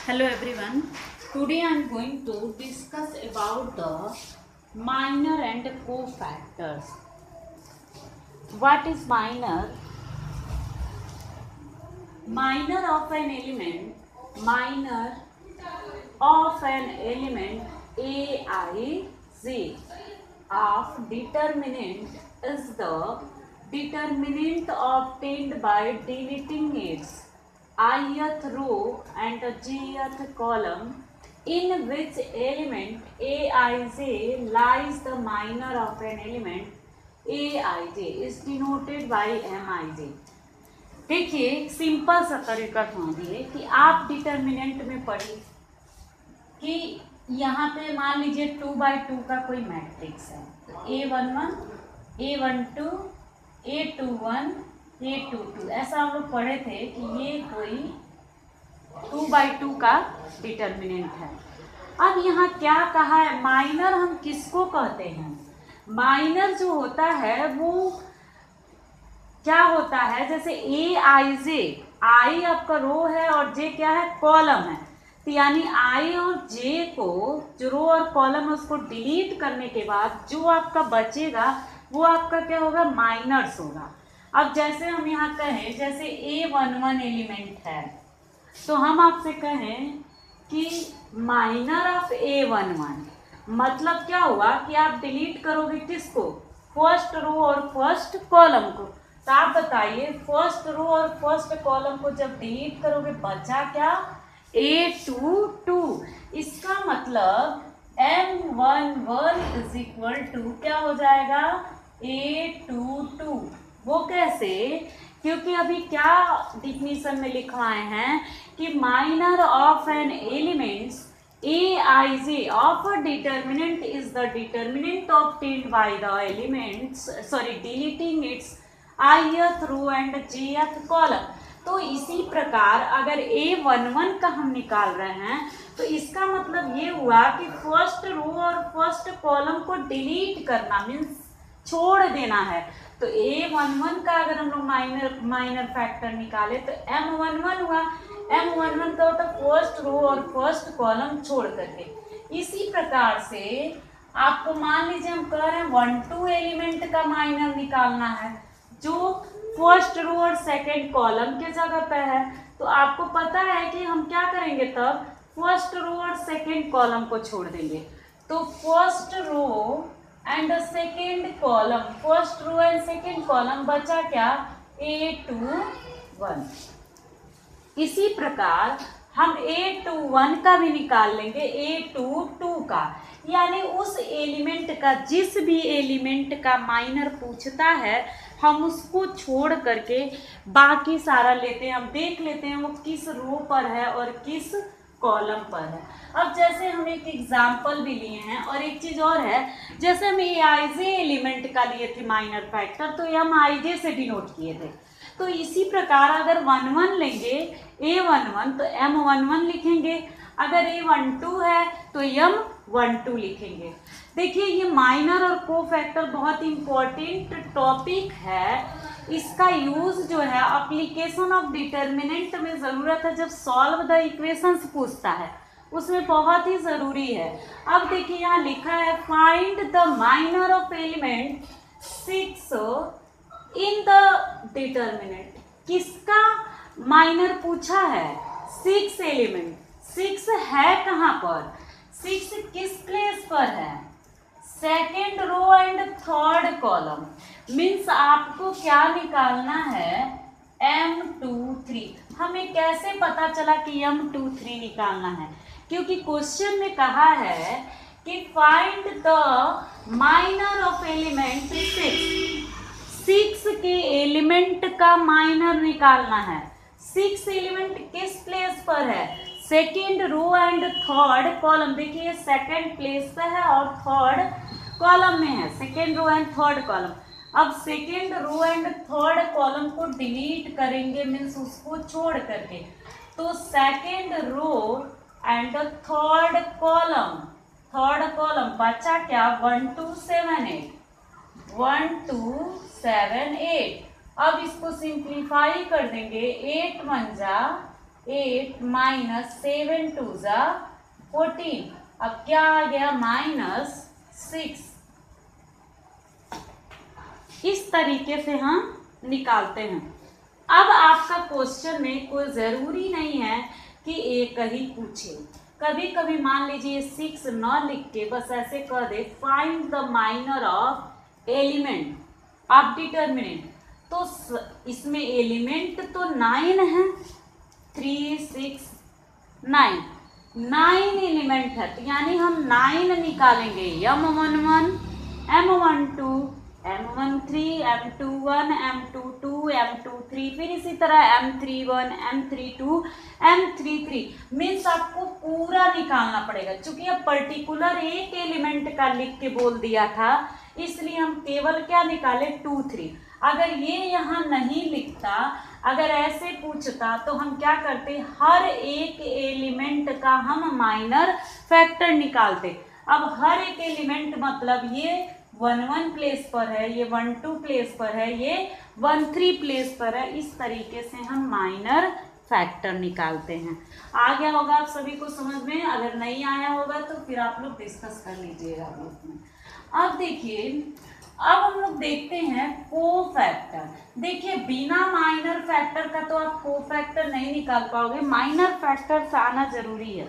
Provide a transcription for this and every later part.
Hello everyone. Today I am going to discuss about the minor and cofactors. What is minor? Minor of an element Aij of determinant is the determinant obtained by deleting its ith row and jth column, in which element Aij lies. The minor of an element Aij is denoted by Mij. देखिए simple सा तरीका समझ दिए कि आप determinant में पढ़िए कि यहाँ पे मान लीजिए 2x2 का कोई मैट्रिक्स है, तो A11, A12, A21, A22 ऐसा हम लोग पढ़े थे कि ये कोई 2x2 का डिटर्मिनेंट है। अब यहाँ क्या कहा है, माइनर हम किसको कहते हैं? माइनर जो होता है वो क्या होता है, जैसे Aij, आई आपका रो है और जे क्या है, कॉलम है, तो यानी आई और जे को जो रो और कॉलम है उसको डिलीट करने के बाद जो आपका बचेगा वो आपका क्या होगा, माइनर्स होगा। अब जैसे हम यहाँ कहें जैसे A11 एलिमेंट है तो हम आपसे कहें कि माइनर ऑफ A11 मतलब क्या हुआ कि आप डिलीट करोगे किसको, फर्स्ट रो और फर्स्ट कॉलम को। तो आप बताइए फर्स्ट रो और फर्स्ट कॉलम को जब डिलीट करोगे बचा क्या, A22। इसका मतलब M11 इज इक्वल टू क्या हो जाएगा, A22। वो कैसे, क्योंकि अभी क्या डिफिनीशन में लिखवाए हैं कि minor of an elements Aij of a determinant is the determinant obtained by the elements deleting its ith row and jth column। तो इसी प्रकार अगर A11 का हम निकाल रहे हैं तो इसका मतलब ये हुआ कि फर्स्ट रो और फर्स्ट कॉलम को डिलीट करना मीन्स छोड़ देना है। तो A11 का अगर हम लोग माइनर फैक्टर निकाले तो M11 हुआ। M11 का होता फर्स्ट रो और फर्स्ट कॉलम छोड़ करके। इसी प्रकार से आपको मान लीजिए हम कह रहे हैं 1-2 एलिमेंट का माइनर निकालना है जो फर्स्ट रो और सेकंड कॉलम के जगह पे है, तो आपको पता है कि हम क्या करेंगे, तब फर्स्ट रो और सेकंड कॉलम को छोड़ देंगे। तो first row and second column, first row and second column बचा क्या, A21। इसी प्रकार हम A21 का भी निकाल लेंगे, A22 का, यानी उस एलिमेंट का, जिस भी एलिमेंट का माइनर पूछता है हम उसको छोड़ करके बाकी सारा लेते हैं। हम देख लेते हैं वो किस रो पर है और किस कॉलम पर है। अब जैसे हम एक एग्जाम्पल भी लिए हैं और एक चीज़ और है, जैसे हम Aij एलिमेंट का लिए थे माइनर फैक्टर तो हम Ij से डिनोट किए थे। तो इसी प्रकार अगर 1-1 लेंगे A11 तो M11 लिखेंगे, अगर A12 है तो M12 लिखेंगे। देखिए ये माइनर और कोफैक्टर बहुत इंपॉर्टेंट टॉपिक है। इसका यूज जो है एप्लीकेशन ऑफ डिटर्मिनेंट में ज़रूरत है, जब सॉल्व द इक्वेशंस पूछता है उसमें बहुत ही ज़रूरी है। अब देखिए यहाँ लिखा है find the minor of element 6 in the determinant. किसका माइनर पूछा है, 6 एलिमेंट। 6 है कहाँ पर, 6 किस प्लेस पर है, second row and third column. Means आपको क्या निकालना है, M23। हमें कैसे पता चला कि M23 निकालना है, क्योंकि क्वेश्चन में कहा है कि find the minor of element 6 के एलिमेंट का माइनर निकालना है। 6 एलिमेंट किस प्लेस पर है, second row and third column. देखिए सेकेंड प्लेस पे है और थर्ड कॉलम में है, second row and third column. अब second row and third column को डिलीट करेंगे मीन्स उसको छोड़ करके, तो second row and third column बचा क्या, 1 2 7 8 1 2 7 8। अब इसको सिंप्लीफाई कर देंगे, 8 1 जा 8 माइनस 7 2 ज़ा 14। अब क्या आ गया -6। इस तरीके से हम निकालते हैं। अब आपका क्वेश्चन में कोई ज़रूरी नहीं है कि एक ही पूछे, कभी कभी मान लीजिए 6 न लिख के बस ऐसे कह they find the minor of element of determinant, तो इसमें एलिमेंट तो 9 है, 3 6 9 9 एलिमेंट है, तो यानी हम 9 निकालेंगे। M11 M12 M13 M21 M22 M23, फिर इसी तरह M31 M32 M33। मीन्स आपको पूरा निकालना पड़ेगा। चूंकि अब पर्टिकुलर एक एलिमेंट का लिख के बोल दिया था, इसलिए हम केवल क्या निकाले 2 3। अगर ये यहाँ नहीं लिखता, अगर ऐसे पूछता तो हम क्या करते, हर एक एलिमेंट का हम माइनर फैक्टर निकालते। अब हर एक एलिमेंट मतलब ये 1 1 प्लेस पर है, ये 1 2 प्लेस पर है, ये 1 3 प्लेस पर है। इस तरीके से हम माइनर फैक्टर निकालते हैं। आ गया होगा आप सभी को समझ में? अगर नहीं आया होगा तो फिर आप लोग डिस्कस कर लीजिएगा ग्रुप में। अब देखिए, अब हम लोग देखते हैं कोफैक्टर। देखिए बिना माइनर फैक्टर का तो आप कोफैक्टर नहीं निकाल पाओगे, माइनर फैक्टर से आना जरूरी है।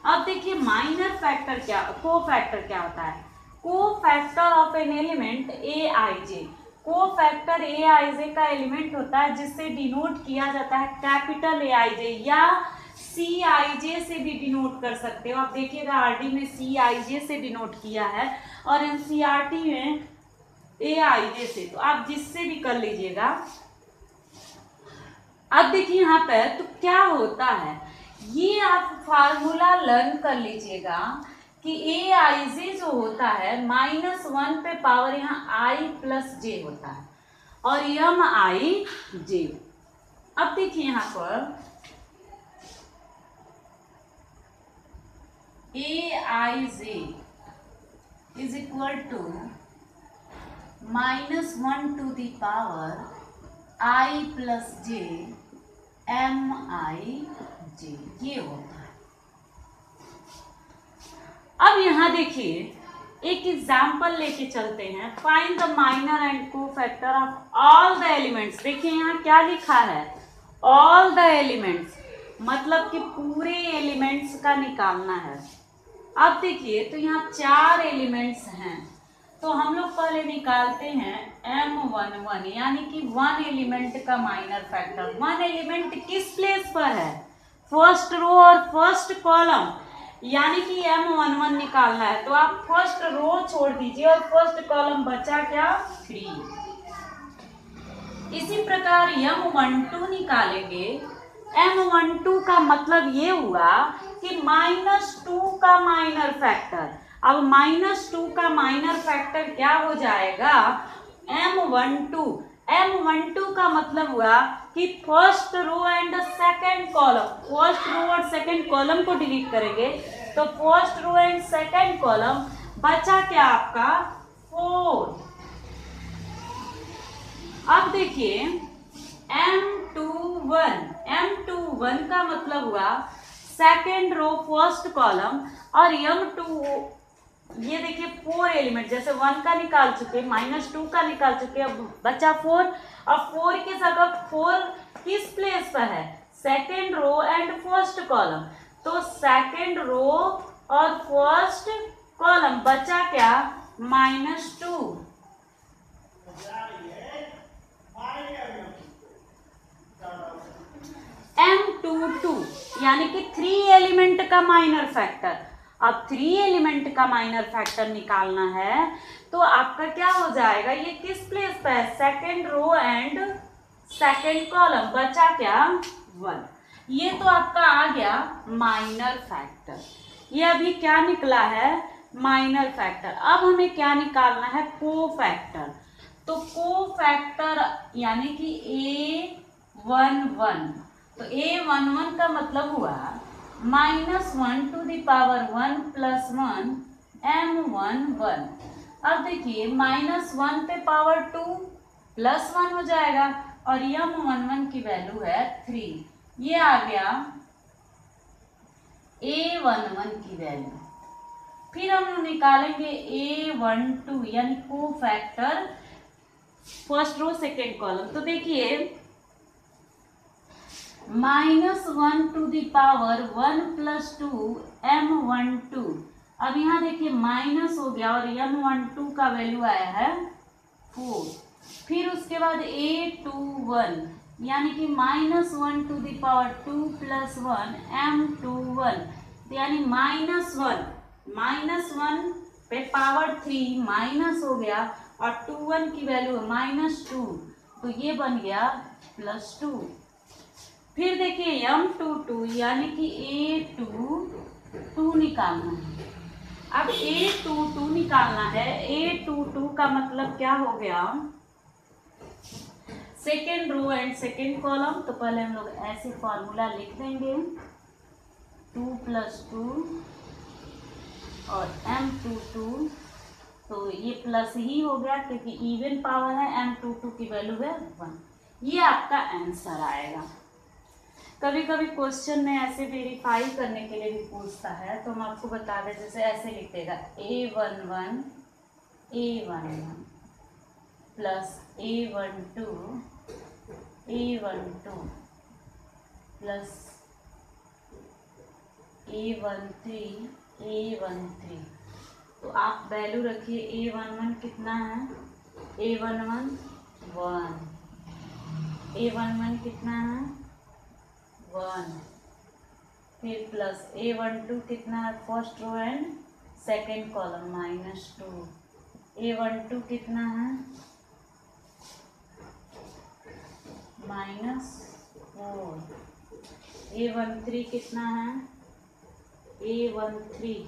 अब देखिए माइनर फैक्टर क्या, कोफैक्टर क्या होता है? Cofactor of an element Aij। Cofactor Aij का एलिमेंट होता है जिससे डिनोट किया जाता है कैपिटल Aij, या Cij से भी डिनोट कर सकते हो। आप देखिएगा आरडी में Cij से डिनोट किया है और एनसीईआरटी में Aij से, तो आप जिससे भी कर लीजिएगा। अब देखिए यहाँ पर तो क्या होता है, ये आप फार्मूला लर्न कर लीजिएगा कि Aij जो होता है -1 पे पावर यहाँ i प्लस j होता है और Mij। अब देखिए यहाँ पर Aij is equal to -1 to the power i plus j Mij, ये होता है। अब यहाँ देखिए एक एग्जाम्पल लेके चलते हैं। Find the minor and cofactor of all the elements. देखिए यहाँ क्या लिखा है, ऑल द एलिमेंट्स, मतलब कि पूरे एलिमेंट्स का निकालना है। अब देखिए तो यहाँ 4 एलिमेंट्स हैं, तो हम लोग पहले निकालते हैं M11, यानी कि 1 एलिमेंट का माइनर फैक्टर। 1 एलिमेंट किस प्लेस पर है, फर्स्ट रो और फर्स्ट कॉलम, यानी कि M11 निकालना है। तो आप फर्स्ट रो छोड़ दीजिए और फर्स्ट कॉलम बचा क्या, 3। इसी प्रकार M12 निकालेंगे। M12 का मतलब ये हुआ कि -2 का माइनर फैक्टर। अब -2 का माइनर फैक्टर क्या हो जाएगा, M12। M12 का मतलब हुआ कि first row and second column, first row और सेकंड कॉलम को डिलीट करेंगे तो first row and second column बचा क्या आपका, 4। अब देखिए M21 का मतलब हुआ सेकंड रो फर्स्ट कॉलम और M2, ये देखिए 4 एलिमेंट, जैसे 1 का निकाल चुके, -2 का निकाल चुके, अब बचा 4। अब 4 की जगह 4 किस प्लेस पर है, second row and first column, तो सेकंड रो और फर्स्ट कॉलम बचा क्या, -2। M22 यानी कि 3 एलिमेंट का माइनर फैक्टर। अब 3 एलिमेंट का माइनर फैक्टर निकालना है तो आपका क्या हो जाएगा, ये किस प्लेस पे है, second row and second column, बचा क्या, 1। ये तो आपका आ गया माइनर फैक्टर। ये अभी क्या निकला है, माइनर फैक्टर। अब हमें क्या निकालना है, कोफैक्टर। तो कोफैक्टर यानी कि A11, तो A11 का मतलब हुआ -1 to the power 1 plus 1 M11। अब देखिए -1 पे पावर 2 प्लस 1 हो जाएगा और M11 की वैल्यू है 3। ये आ गया A11 की वैल्यू। फिर हम लोग निकालेंगे A12 यानी cofactor first row second column. तो देखिए -1 टू द पावर 1 + 2 M12। अब यहाँ देखिए माइनस हो गया और M12 का वैल्यू आया है 4। फिर उसके बाद A21 यानी कि -1 टू द पावर 2 + 1 M21 यानी -1 पे पावर 3 माइनस हो गया और 21 की वैल्यू -2, तो ये बन गया +2। फिर देखिए M22 यानी कि A22 निकालना है। अब A22 निकालना है। A22 का मतलब क्या हो गया, second row and second column. तो पहले हम लोग ऐसे फॉर्मूला लिख देंगे 2 + 2 और M22, तो ये प्लस ही हो गया क्योंकि इवन पावर है। M22 की वैल्यू है 1। ये आपका आंसर आएगा। कभी कभी क्वेश्चन में ऐसे वेरीफाई करने के लिए भी पूछता है, तो हम आपको बता दें, जैसे ऐसे लिख देगा A11 plus A12 plus A13 तो आप वैल्यू रखिए। A11 कितना है, A11 1, A11 कितना है 1, फिर प्लस A12 कितना है first row and second column -2, A12 कितना है -4, A13 कितना है A13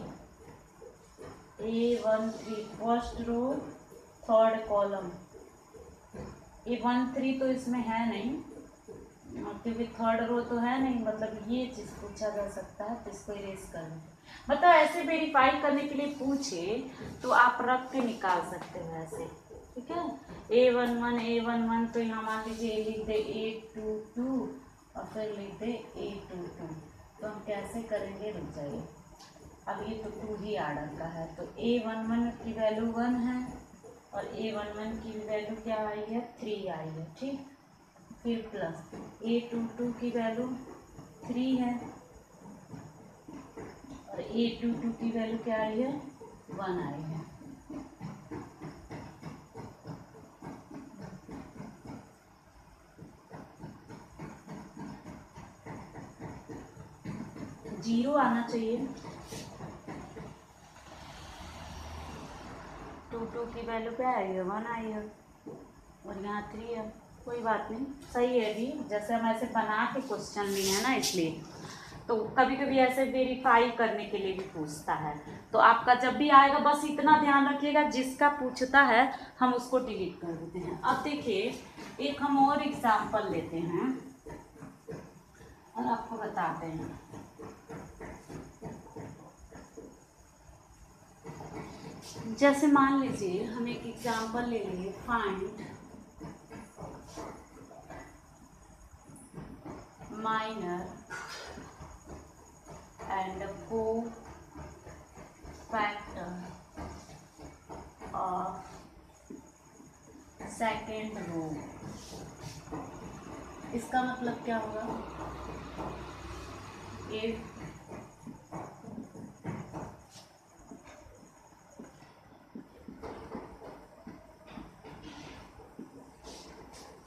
first row third column. A13 तो इसमें है नहीं क्योंकि थर्ड रो तो है नहीं, मतलब ये चीज पूछा जा सकता है, तो इसको इरेज कर दें। मतलब ऐसे वेरीफाई करने के लिए पूछे तो आप रख के निकाल सकते हो ऐसे, ठीक है। A11 तो यहाँ मान लीजिए लिख दे A22 और फिर लिख दे A22। तो हम कैसे करेंगे, रुक जाइए। अब ये तो 2 ही आर्डर का है, तो A11 की वैल्यू 1 है और A11 की वैल्यू क्या आई है 3 आई है, ठीक। फिर प्लस A22 की वैल्यू 3 है और A22 की वैल्यू क्या आई है 1 आई है। जीरो आना चाहिए। 2 की वैल्यू क्या आई है 1 आई है और यहाँ 3 है। कोई बात नहीं, सही है। अभी जैसे हम ऐसे बना के क्वेश्चन लिए हैं ना, इसलिए तो कभी कभी ऐसे वेरीफाई करने के लिए भी पूछता है। तो आपका जब भी आएगा बस इतना ध्यान रखिएगा, जिसका पूछता है हम उसको डिलीट कर देते हैं। अब देखिए एक हम और एग्जाम्पल लेते हैं और आपको बताते हैं। जैसे मान लीजिए हम एक एग्जाम्पल ले लेंगे, find minor and cofactor of second row. इसका मतलब क्या होगा,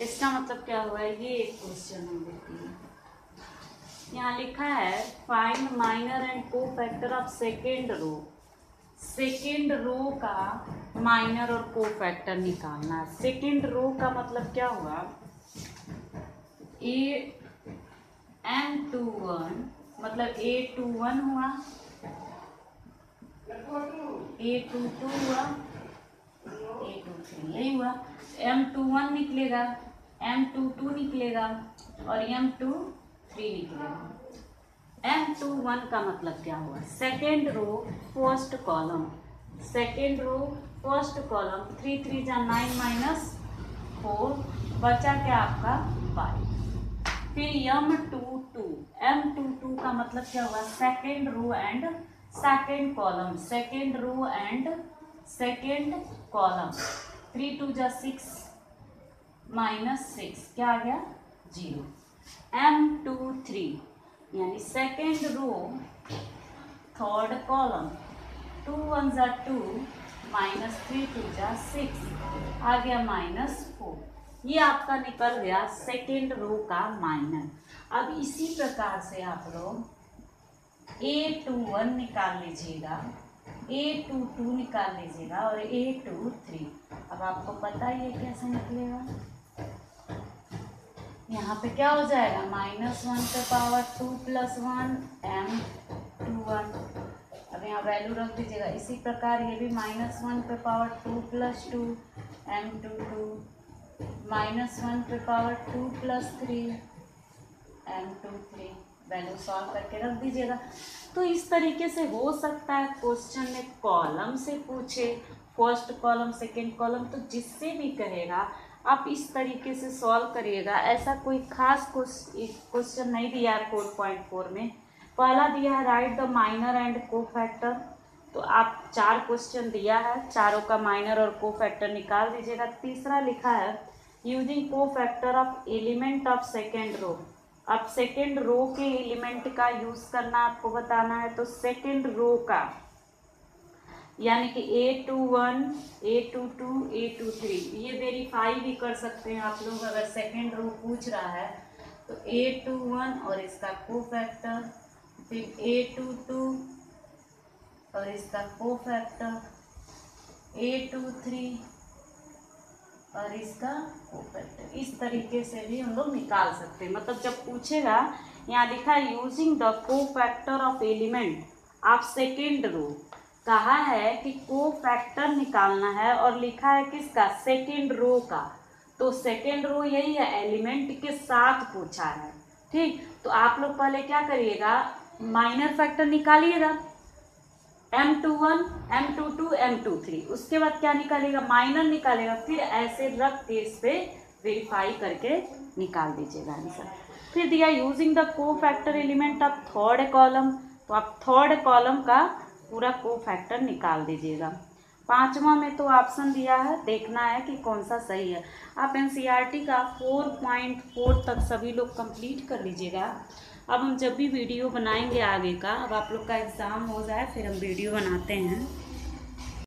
इसका मतलब क्या हुआ है, ये एक क्वेश्चन हम देखते हैं। यहाँ लिखा है find minor and cofactor of second row. Second row का माइनर और कोफैक्टर निकालना है। सेकेंड रो का मतलब क्या हुआ, M21 मतलब A21 हुआ, A22 हुआ, A23 यही हुआ। M21 निकलेगा, M22 निकलेगा और M23 निकलेगा। M21 का मतलब क्या हुआ, second row first column, second row first column 3 3 जा 9 -4 बचा क्या आपका 5। फिर M22, M22 का मतलब क्या हुआ, second row and second column, second row and second column. 3 2 जा 6 -6 क्या आ गया 0। M23 यानी सेकेंड रो थर्ड कॉलम, 2 1 जा 2 -3 2 जा 6 आ गया -4। ये आपका निकल गया सेकेंड रो का माइनर। अब इसी प्रकार से आप लोग A21 निकाल लीजिएगा, A22 निकाल लीजिएगा और A23। अब आपको पता ही है कैसे निकलेगा, यहाँ पे क्या हो जाएगा -1 पे पावर 2 + 1 M21। अब यहाँ वैल्यू रख दीजिएगा। इसी प्रकार ये भी -1 पे पावर 2 + 2 M22, -1 पे पावर 2 + 3 M23। वैल्यू सॉल्व करके रख दीजिएगा। तो इस तरीके से हो सकता है क्वेश्चन में कॉलम से पूछे, फर्स्ट कॉलम सेकेंड कॉलम, तो जिससे भी कहेगा आप इस तरीके से सॉल्व करिएगा। ऐसा कोई खास क्वेश्चन नहीं दिया है 4.4 में। पहला दिया है right the minor and cofactor, तो आप 4 क्वेश्चन दिया है, चारों का माइनर और कोफैक्टर निकाल दीजिएगा। तीसरा लिखा है using cofactor of element of second row. अब सेकेंड रो के एलिमेंट का यूज करना आपको बताना है, तो सेकेंड रो का यानी कि A21, A22, A23 ये वेरीफाई भी कर सकते हैं आप लोग अगर सेकेंड रो पूछ रहा है तो। A21 और इसका कोफैक्टर, फिर A22 और इसका कोफैक्टर, A23 और इसका कोफैक्टर। इस तरीके से भी हम लोग निकाल सकते हैं। मतलब जब पूछेगा, यहाँ लिखा है using the cofactor of element of second row, कहा है कि कोफैक्टर निकालना है और लिखा है किसका, सेकेंड रो का। तो सेकेंड रो यही है, एलिमेंट के साथ पूछा है। ठीक, तो आप लोग पहले क्या करिएगा, minor factor निकालिएगा M21, M22, M23। उसके बाद क्या निकालेगा, माइनर निकालेगा। फिर ऐसे रख के इस पे वेरीफाई करके निकाल दीजिएगा आंसर। फिर दिया using the cofactor element of third column, तो आप थर्ड कॉलम का पूरा कोफैक्टर निकाल दीजिएगा। पांचवा में तो ऑप्शन दिया है, देखना है कि कौन सा सही है। आप NCERT का 4.4 तक सभी लोग कंप्लीट कर लीजिएगा। अब हम जब भी वीडियो बनाएंगे आगे का, अब आप लोग का एग्ज़ाम हो जाए फिर हम वीडियो बनाते हैं।